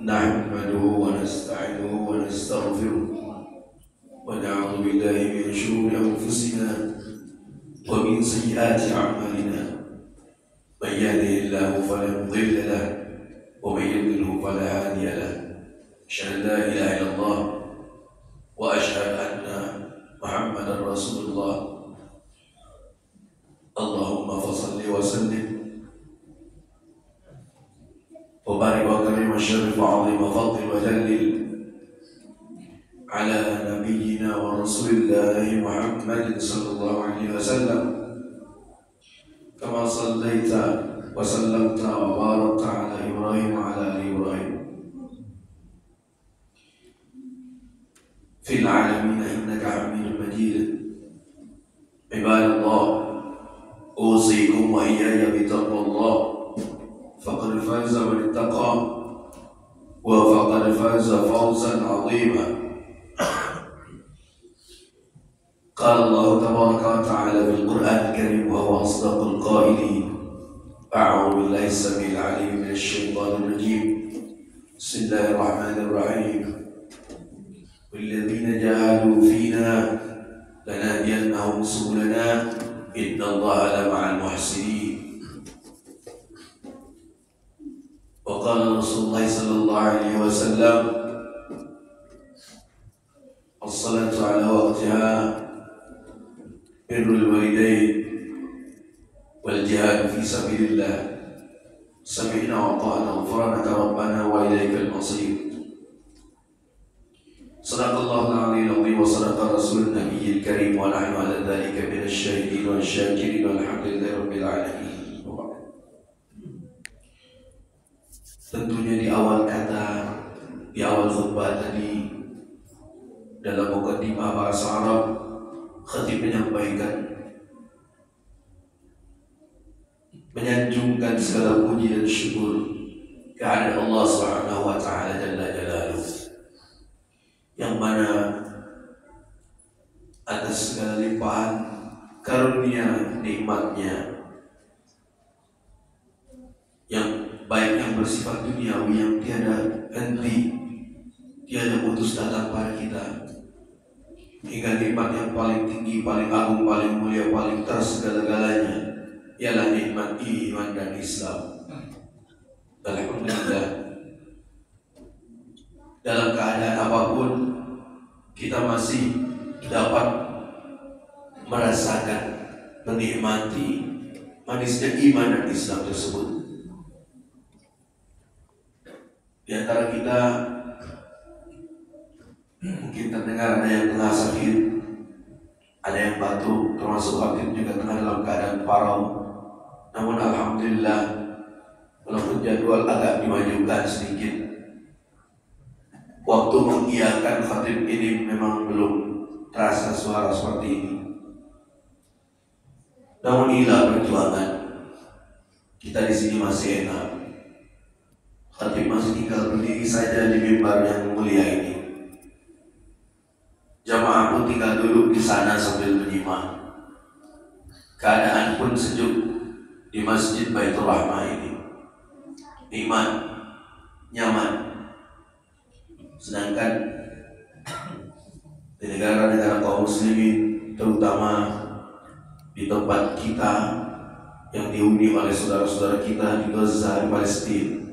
نحمده ونستعينه ونستغفره ونعوذ بالله من شرور أنفسنا ومن سيئات أعمالنا من يهده الله فلا مضل له ومن يضلل فلا هادي له أشهد أن لا إله إلا الله وأشهد أن محمدا رسول الله اللهم فصل وسلم وبارك وكرم وشرف وعظم وفضل وجلل على نبينا ورسول الله محمد صلى الله عليه وسلم كما صليت وسلمت وباركت على إبراهيم وعلى آل إبراهيم في العالمين إنك حميد مجيد. عباد الله، أوصيكم وإياي بتقوى الله فقد فاز من اتقى وفقد فاز فوزا عظيما. قال الله تبارك وتعالى في القرآن الكريم وهو أصدق القائلين: أعوذ بالله السميع العليم من الشيطان الرجيم بسم الله الرحمن الرحيم والذين جاهدوا فينا لنهدينهم سبلنا إن الله لمع المحسنين. وقال رسول الله صلى الله عليه وسلم: الصلاة على وقتها بر الوالدين والجهاد في سبيل الله سمعنا وأطعنا غفرانك ربنا وإليك المصير. صدق الله العلي العظيم وصدق رسول النبي الكريم ونحن على ذلك من الشاهدين والشاكرين والحمد لله رب العالمين. Tentunya di awal kata, di awal khutbah tadi, dalam mukadimah bahasa Arab, khatib menyampaikan, menyanjungkan segala puji dan syukur kehadirat Allah Subhanahu wa Ta'ala Jalla Jalaluhu, yang mana atas segala limpahan karunia nikmatnya yang baik yang bersifat duniawi yang tiada henti, tiada putus datang pada kita, hingga nikmat yang paling tinggi, paling agung, paling mulia, paling tersegala-galanya ialah nikmat iman dan Islam. Alhamdulillah, dalam keadaan apapun kita masih dapat merasakan, menikmati manisnya iman dan Islam tersebut. Di antara kita mungkin terdengar ada yang tengah sakit, ada yang batuk, termasuk Habib juga tengah dalam keadaan parau. Namun alhamdulillah, walaupun jadwal agak dimajukan sedikit, waktu mengiyakan khatib ini memang belum terasa suara seperti ini. Namun inilah perjuangan kita di sini masih enak. Khatib masih tinggal berdiri saja di mimbar yang mulia ini. Jamaah pun tinggal duduk di sana sambil menyimak. Keadaan pun sejuk di Masjid Baitur Rahmah ini. Nikmat, nyaman. Sedangkan di negara-negara kaum muslimin, terutama di tempat kita yang dihuni oleh saudara-saudara kita di Gaza, di Palestina,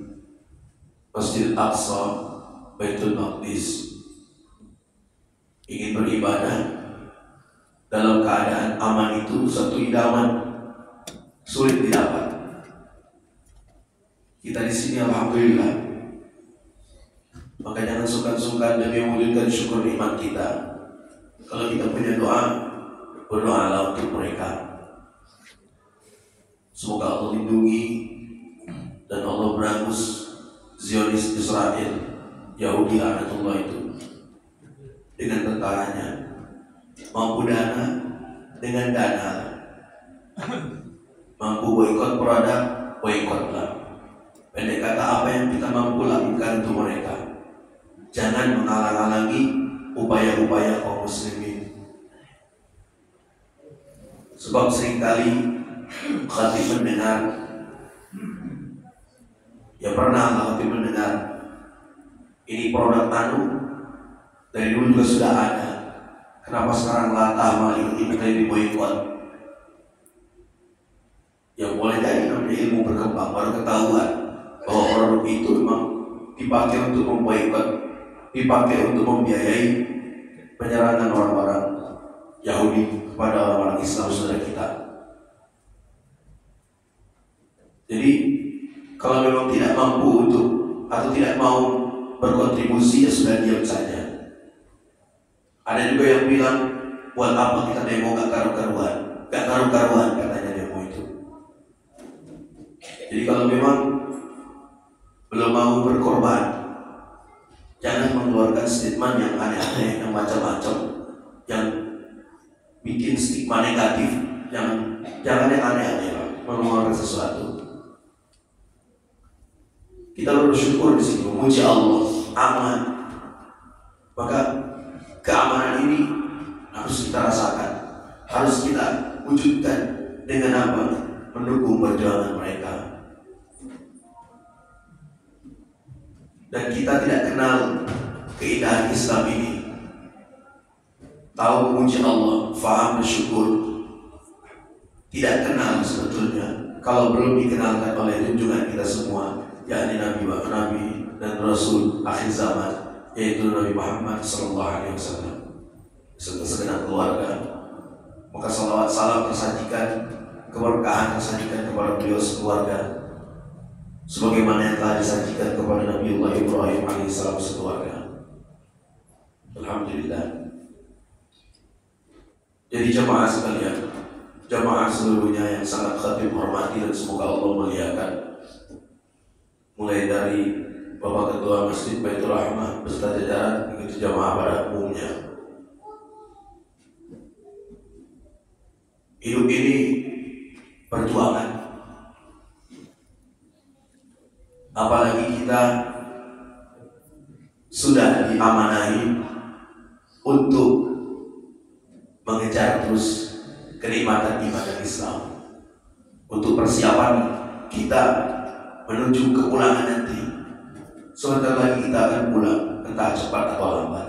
Masjid Aqsa, Baitul Maqdis, ingin beribadah dalam keadaan aman itu satu idaman sulit didapat. Kita di sini alhamdulillah, maka jangan sungkan-sungkan demi mewujudkan syukur nikmat kita. Kalau kita punya doa, berdoalah untuk mereka. Semoga Allah lindungi dan Allah berangus Zionis Israel, Yahudi Anatullah itu dengan tentaranya, mampu dana dengan dana, mampu boikot produk, boikotlah. Pendek kata, apa yang kita mampu lakukan untuk mereka. Jangan menghalang-halangi upaya-upaya kaum muslimin. Sebab seringkali khatib mendengar, ya pernah khatib mendengar Ini produk anu dari dulu juga sudah ada. Kenapa sekarang latah malah ikut-ikutan diboikot? Yang boleh jadi namanya ilmu berkembang, baru ketahuan bahwa produk itu memang dipakai untuk memboikot, dipakai untuk membiayai penyerangan orang-orang Yahudi kepada orang-orang Islam saudara kita. Jadi kalau memang tidak mampu untuk atau tidak mau berkontribusi, ya sudah diam saja. Ada juga yang bilang, buat apa kita demo, gak karu-karuan katanya demo itu. Jadi kalau memang belum mau berkorban, jangan mengeluarkan statement yang aneh-aneh, yang macam-macam, yang bikin stigma negatif. Jangan yang aneh-aneh lah, mengeluarkan sesuatu. Kita bersyukur di sini, memuji Allah, aman. Maka keamanan ini harus kita rasakan, harus kita wujudkan dengan apa? Mendukung perjuangan mereka. Dan kita tidak kenal keindahan Islam ini. Tahu memuji Allah, faham bersyukur, tidak kenal sebetulnya kalau belum dikenalkan oleh junjungan kita semua, yakni Nabi dan Rasul akhir zaman, yaitu Nabi Muhammad SAW, serta segenap keluarga. Maka salawat salam tersajikan, keberkahan tersajikan kepada beliau sekeluarga, sebagaimana yang telah disajikan kepada Nabiullah Ibrahim alaihissalam sekeluarga. Alhamdulillah. Jadi jamaah sekalian, jamaah seluruhnya yang sangat khatib hormati dan semoga Allah muliakan, mulai dari Bapak Ketua Masjid Baitur Rahmah beserta jajaran begitu jamaah pada umumnya. Hidup ini perjuangan. Apalagi kita sudah diamanahi untuk mengejar terus kenikmatan ibadah Islam, untuk persiapan kita menuju kepulangan nanti. Sebentar lagi kita akan pulang, entah cepat atau lambat.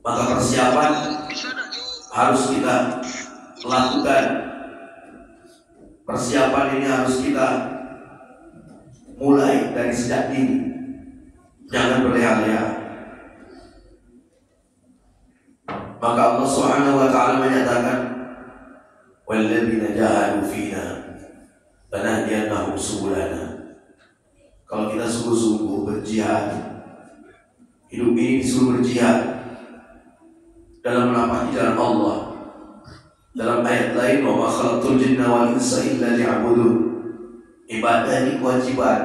Maka persiapan harus kita lakukan. Persiapan ini harus kita mulai dari sejak dini. Jangan berleha-leha. Maka Allah Subhanahu wa taala menyatakan, "Walladzina jahadu fina lanahdiyannahum subulana." Kalau kita sungguh-sungguh berjihad, hidup ini disuruh berjihad dalam menapaki jalan Allah. Dalam ayat lain, "Wa ma khalaqtul jinna wal insa illa liya'budun." Ibadah ini kewajiban,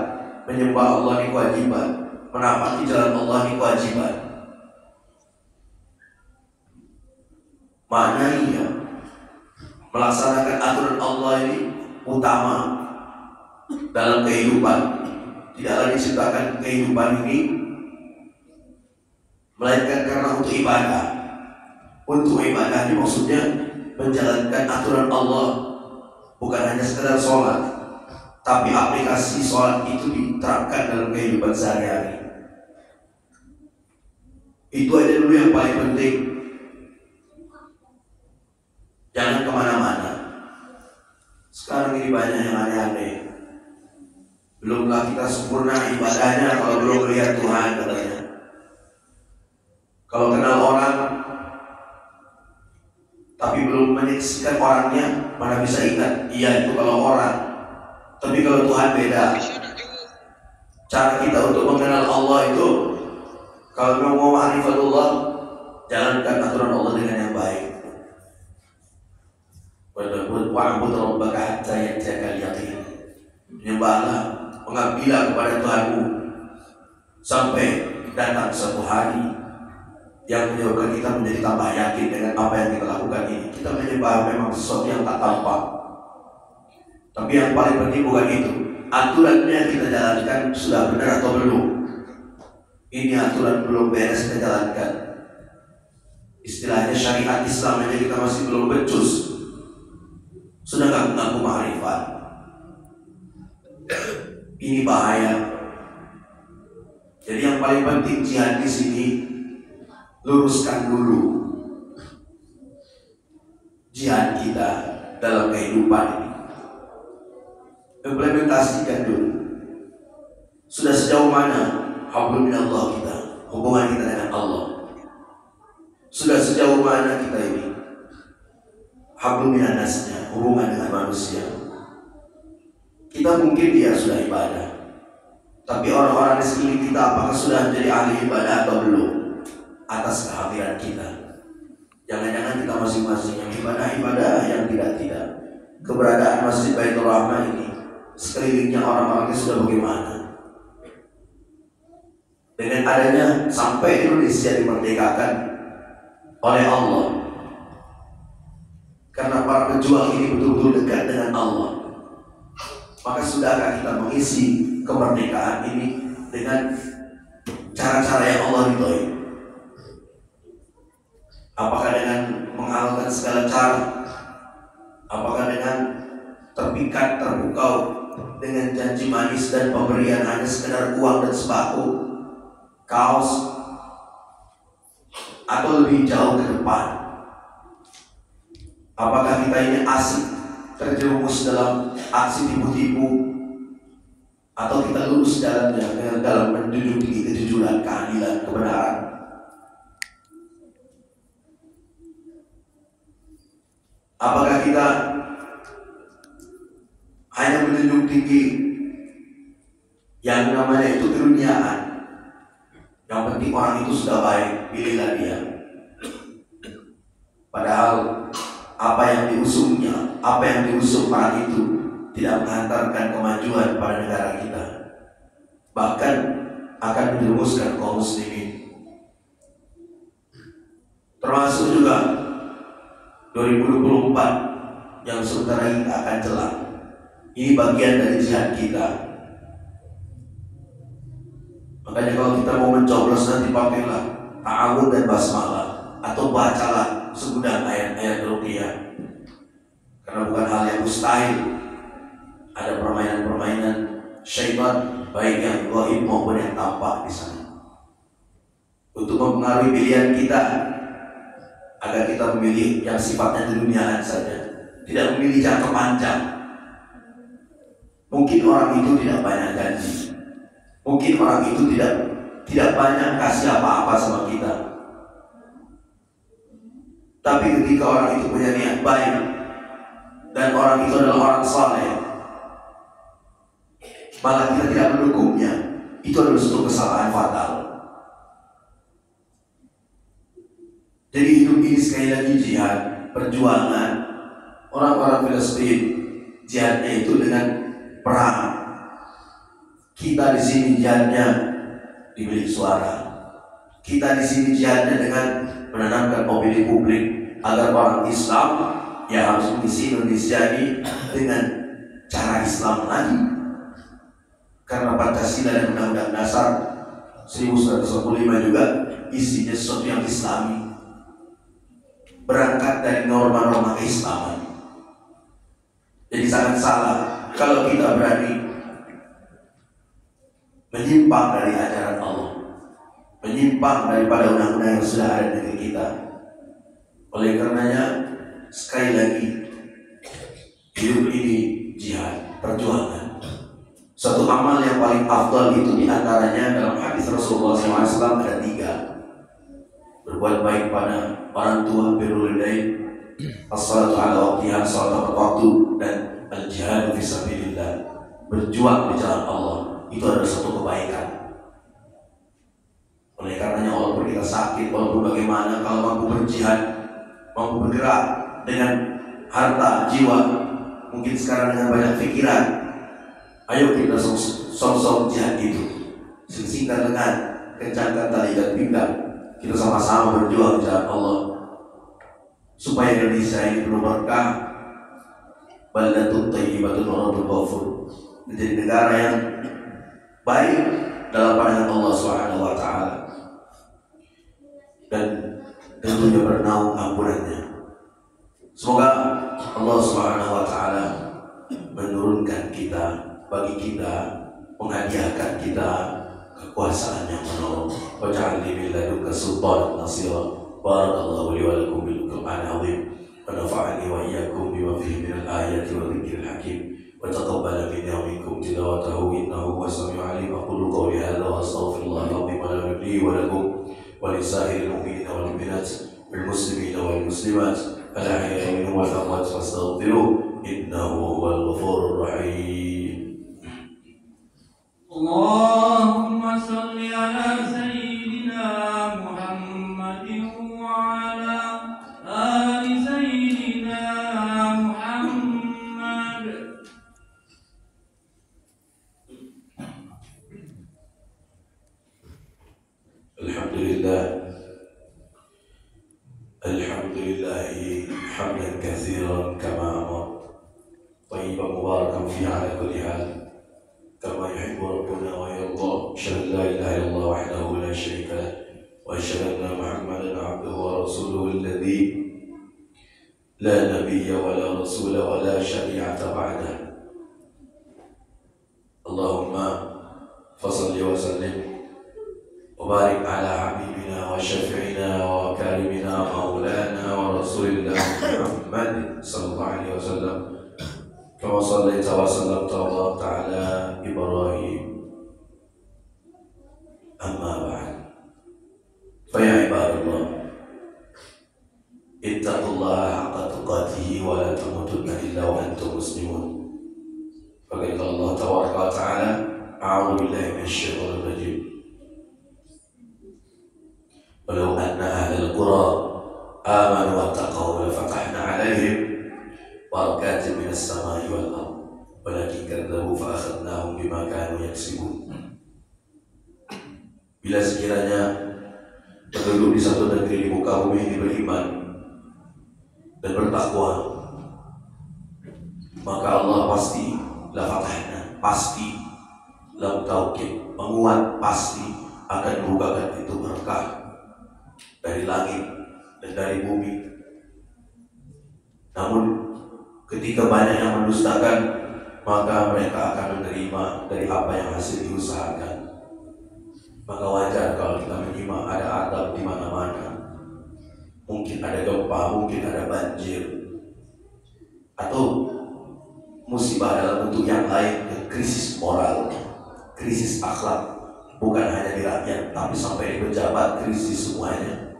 menyembah Allah ini kewajiban, menapaki jalan Allah ini kewajiban. Maknanya melaksanakan aturan Allah ini utama dalam kehidupan. Tidaklah diciptakan kehidupan ini melainkan karena untuk ibadah. Untuk ibadah ini maksudnya menjalankan aturan Allah, bukan hanya sekedar sholat, tapi aplikasi sholat itu diterapkan dalam kehidupan sehari-hari. Itu aja dulu yang paling penting. Jangan kemana-mana. Sekarang ini banyak yang aneh-aneh. Belumlah kita sempurna ibadahnya kalau belum melihat Tuhan katanya. Kalau kenal orang tapi belum menyaksikan orangnya, mana bisa ingat? Iya, itu kalau orang. Tapi kalau Tuhan beda. Cara kita untuk mengenal Allah itu, kalau mau ma'rifatullah, jalankan aturan Allah dengan yang baik. Wa'bud rabbaka hatta ya'tiyakal yaqin. Menyembahlah, mengabdilah kepada Tuhanmu sampai datang suatu hari yang menyebabkan kita menjadi tambah yakin dengan apa yang kita lakukan ini. Kita menyembah memang sesuatu yang tak tampak, tapi yang paling penting bukan itu. Aturannya kita jalankan sudah benar atau belum. Ini aturan belum beres kita jalankan. Istilahnya syariat Islam aja kita masih belum becus, sudah nggak mengaku makrifat. Ini bahaya. Jadi yang paling penting jihad di sini, luruskan dulu jihad kita dalam kehidupan ini. Implementasikan dulu. Sudah sejauh mana hablum minallah kita, hubungan kita dengan Allah. Sudah sejauh mana kita ini hablum minannasnya, hubungan dengan manusia. Kita mungkin sudah ibadah, tapi orang-orang di sekeliling kita apakah sudah menjadi ahli ibadah atau belum atas kehadiran kita. Jangan-jangan kita masing-masing yang ibadah, yang tidak. Keberadaan Masjid Baitur Rahmah ini, sekelilingnya orang-orangnya sudah bagaimana? Dengan adanya sampai Indonesia dimerdekakan oleh Allah, karena para pejuang ini betul-betul dekat dengan Allah, maka sudahkah kita mengisi kemerdekaan ini dengan cara-cara yang Allah ridhoi? Apakah dengan menghalalkan segala cara? Apakah dengan terpikat, terpukau dengan janji manis dan pemberian hanya sekedar uang dan sembako, kaos, atau lebih jauh ke depan? Apakah kita ini asik terjerumus dalam aksi tipu-tipu, atau kita lurus jalannya dalam menjunjung tinggi kejujuran, keadilan, kebenaran? Apakah kita hanya menjunjung tinggi yang namanya itu keduniaan? Yang penting orang itu sudah baik, pilihlah dia. Padahal apa yang diusungnya, apa yang diusung orang itu tidak mengantarkan kemajuan pada negara kita, bahkan akan menjerumuskan kaum muslimin. Termasuk juga 2024 yang sebentar lagi akan jelang. Ini bagian dari jihad kita. Makanya kalau kita mau mencoblos nanti pakailah ta'awud dan basmalah, atau bacalah segudang ayat-ayat ruqyah. Karena bukan hal yang mustahil ada permainan-permainan syaitan, baik yang gaib maupun yang tampak di sana, untuk mempengaruhi pilihan kita agar kita memilih yang sifatnya keduniaan saja, tidak memilih jangka panjang. Mungkin orang itu tidak banyak janji, mungkin orang itu tidak banyak kasih apa-apa sama kita, tapi ketika orang itu punya niat baik dan orang itu adalah orang saleh, malah kita tidak mendukungnya, itu adalah suatu kesalahan fatal. Jadi hidup ini sekali lagi jihad, perjuangan. Orang-orang Palestina jihadnya itu dengan perang. Kita di sini jihadnya di bilik suara. Kita di sini jihadnya dengan menanamkan opini publik agar orang Islam yang harus mengisi Indonesia ini dengan cara Islam lagi. Karena Pancasila dan Undang-Undang Dasar 1945 juga isinya sesuatu yang Islami, berangkat dari norma-norma keislaman. Jadi sangat salah kalau kita berani menyimpang dari ajaran Allah, menyimpang daripada undang-undang yang sudah ada di negeri kita. Oleh karenanya, sekali lagi, hidup ini jihad, perjuangan. Suatu amal yang paling afdal itu diantaranya dalam hadis Rasulullah SAW ada 3. Berbuat baik pada orang tua, birrul walidain, as-salatu ala waqtiha, salat tepat waktu, dan al-jihad fi sabilillah, berjuang di jalan Allah. Itu adalah suatu kebaikan. Oleh karenanya, walaupun kita sakit, walaupun bagaimana, kalau mampu berjihad, mampu bergerak dengan harta, jiwa, mungkin sekarang dengan banyak pikiran, ayo kita song-song jihad itu. Singkat dengan kencangkan tali dan pinggang, kita sama-sama berjuang di jalan Allah, supaya Indonesia ini penuh berkah, baldatun thayyibatun wa rabbul ghafur, menjadi negara yang baik dalam pandangan Allah Subhanahu wa taala, dan tentunya bernaung ampunannya. Semoga Allah Subhanahu wa taala menurunkan kita, bagi kita, menghadiahkan kita kekuasaan yang menolong. Waj'al li min ladunka sultanan nasira. Barakallahu li wa lakum bil Qur'anil azim wa nafa'ani wa iyyakum bima fihi min al-ayati wa dhikril hakim wa taqabbala minni wa minkum tilawatahu innahu huwas samiul alim. Aqulu qawli hadha wa astaghfirullahal azim li wa lakum wa lisa'iril mu'minina wal mu'minat wal muslimina wal muslimat al-ahya'i minhum wal amwat fastaghfiruhu innahu huwal ghafurur rahim. Allahumma salli ala sayyidina Muhammadin wa ala ali sayyidina Muhammad. Alhamdulillahi hamdan katsiran kama amar tayyiban mubarakan fi ala kulli hal kama yuhibbu rabbuna wa yarda. Asyhadu an la ilaha illallah wahdahu la syarika lah wa asyhadu anna Muhammadan abduhu wa rasuluhu alladhi la nabiyya wa la rasula wa la syari'ata ba'dah. Allahumma fasalli wa sallim wa barik ala habibina wa syafi'ina wa karimina maulana wa rasulillah Muhammad sallallahu alaihi wasallam kama sallaita wa sallamta wa barakta ala Ibrahim. Amma ba'd. Fa ya ibadallah, ittaqullaha haqqa tuqatih wa la tamutunna illa wa antum muslimun. Faqala Allah tabaraka wa ta'ala, a'udzu billahi minasy syaithanir rajim. Walau anna ahlal qura amanu wattaqaw la fatahna 'alaihim barakatin minas samai wal ardh walakin kadzabu fa akhadnahum bima kanu yaksibun. Bila sekiranya penduduk di satu negeri di muka bumi ini beriman dan bertakwa, maka Allah pasti la fatahna, pasti lam taukid, menguat, pasti akan membukakan itu berkah dari langit dan dari bumi. Namun ketika banyak yang mendustakan, maka mereka akan menerima dari apa yang hasil diusahakan. Maka wajar kalau kita menerima ada adab di mana-mana. Mungkin ada gempa, mungkin ada banjir, atau musibah dalam bentuk yang lain, krisis moral, krisis akhlak, bukan hanya di rakyat, tapi sampai di pejabat, krisis semuanya.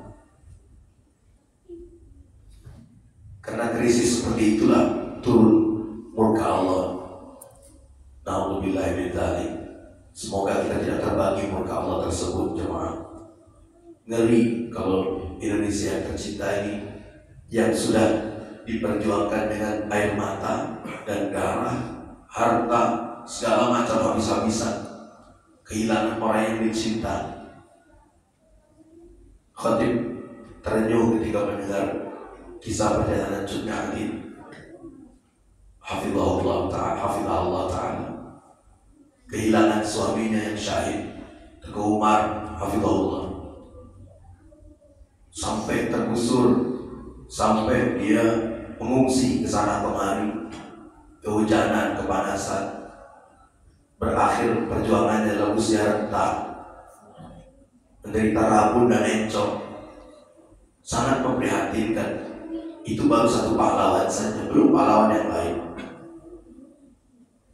Karena krisis seperti itulah turun murka Allah. Na'udzubillahi min dzalik. Semoga kita tidak terbagi murka Allah tersebut, jemaah. Ngeri kalau Indonesia yang tercinta ini, yang sudah diperjuangkan dengan air mata dan darah, harta, segala macam habis-habisan, kehilangan orang yang dicinta. Khatib terenyuh ketika mendengar kisah perjalanan Cut Nyahdin hafizahullah ta'ala, kehilangan suaminya yang syahid, Teguh Umar hafizahullah, sampai tergusur, sampai dia mengungsi ke sana kemari, kehujanan, kepanasan, berakhir perjuangannya dalam usia renta, menderita rabun dan encok. Sangat memprihatinkan. Itu baru satu pahlawan saja, belum pahlawan yang lain.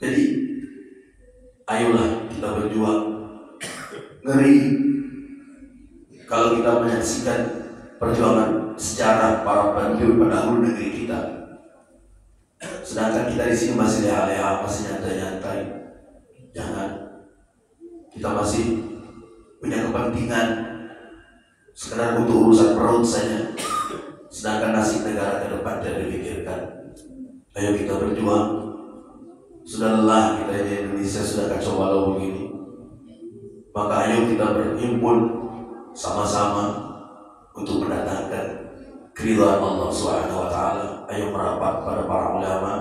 Jadi ayolah kita berjuang. Ngeri kalau kita menyaksikan perjuangan sejarah para prajurit pendahulu negeri kita, sedangkan kita di sini masih leha-leha, masih nyantai-nyantai. Jangan. Kita masih punya kepentingan sekedar untuk urusan perut saja, sedangkan nasib negara ke depan tidak dipikirkan. Ayo kita berjuang. Sudah lelah kita di Indonesia, sudah kacau balau begini. Maka ayo kita berhimpun sama-sama untuk mendatangkan keridhaan Allah Subhanahu wa taala. Ayo merapat pada para ulama,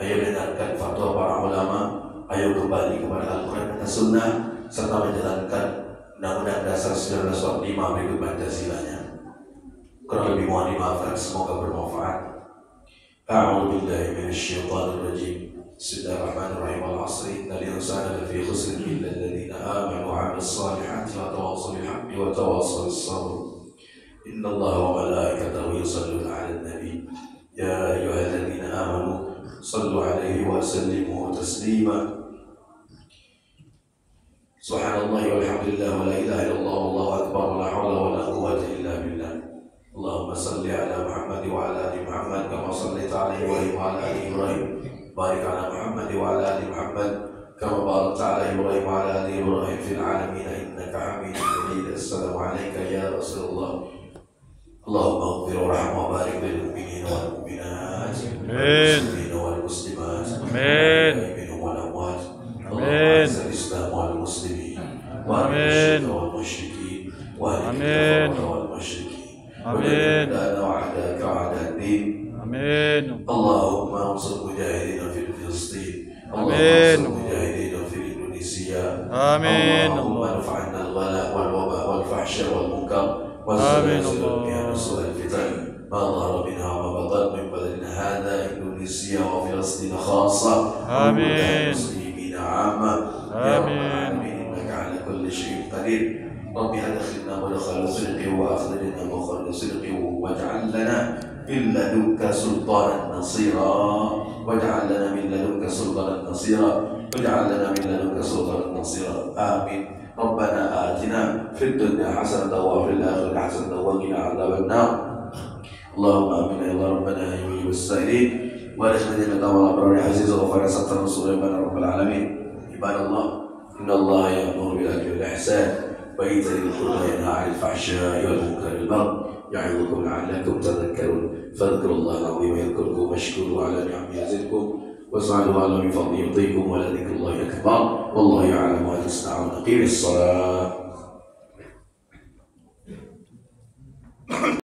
ayo dengarkan fatwa para ulama, ayo kembali kepada Al-Quran dan Sunnah, serta menjalankan Undang-Undang Dasar 1945 berikut Pancasilanya. Kurang lebih mohon dimaafkan, semoga bermanfaat. A'udzu billahi minasyaitonir rajim. بسم الله الرحمن الرحيم والعصر إن الإنسان لفي خسر إلا الذين آمنوا وعملوا الصالحات وتواصوا بالحق وتواصوا بالصبر إن الله وملائكته يصلون على النبي يا أيها الذين آمنوا صلوا عليه وسلموا تسليما سبحان الله والحمد لله ولا إله إلا الله والله أكبر ولا حول ولا قوة إلا بالله اللهم صل على محمد وعلى آل محمد كما صليت على إبراهيم وعلى آل إبراهيم بارك على محمد وعلى آل محمد كما باركت على إبراهيم وعلى آل إبراهيم في العالمين إنك حميد مجيد السلام عليك يا رسول الله اللهم اغفر وارحم وبارك للمؤمنين والمؤمنات والمسلمين والمسلمات والمؤمنين والأموات اللهم اعز الإسلام والمسلمين وأذل الشرك والمشركين وأهلك الكفرة والمشركين ودمر أعداءك أعداء الدين آمين. اللهم انصر مجاهدين في فلسطين اللهم انصر مجاهدين في إندونيسيا آمين. اللهم ارفع عنا الغلاء والوباء والفحشاء والمنكر والزلازل والمحن وسوء الفتن ما ظهر منها وما بطن من بلدنا هذا إندونيسيا وفلسطين خاصة آمين. المسلمين عامة يا رب العالمين إنك على كل شيء قدير رب أدخلنا مدخل صدق وأخرجنا مخرج صدق واجعل لنا من لدنك سلطانا نصيرا واجعل لنا من لدنك سلطانا نصيرا واجعل لنا من لدنك سلطانا نصيرا آمين ربنا آتنا في الدنيا حسنة وفي الآخرة حسنة وقنا عذاب النار اللهم آمين يا الله ربنا يا مجيب السائلين وارزقنا جنة والأبرار عزيز وغفار ستر سليمان رب العالمين عباد الله إن الله يأمر بالعدل والإحسان وإيتاء ذي القربى وينهى عن الفحشاء والمنكر والبغي يعظكم لعلكم تذكرون فاذكروا الله العظيم يذكركم واشكروا على نعمه يزدكم واسألوا على من فضله يعطيكم ولذكر الله أكبر والله يعلم ما تصنعون قيموا الصلاة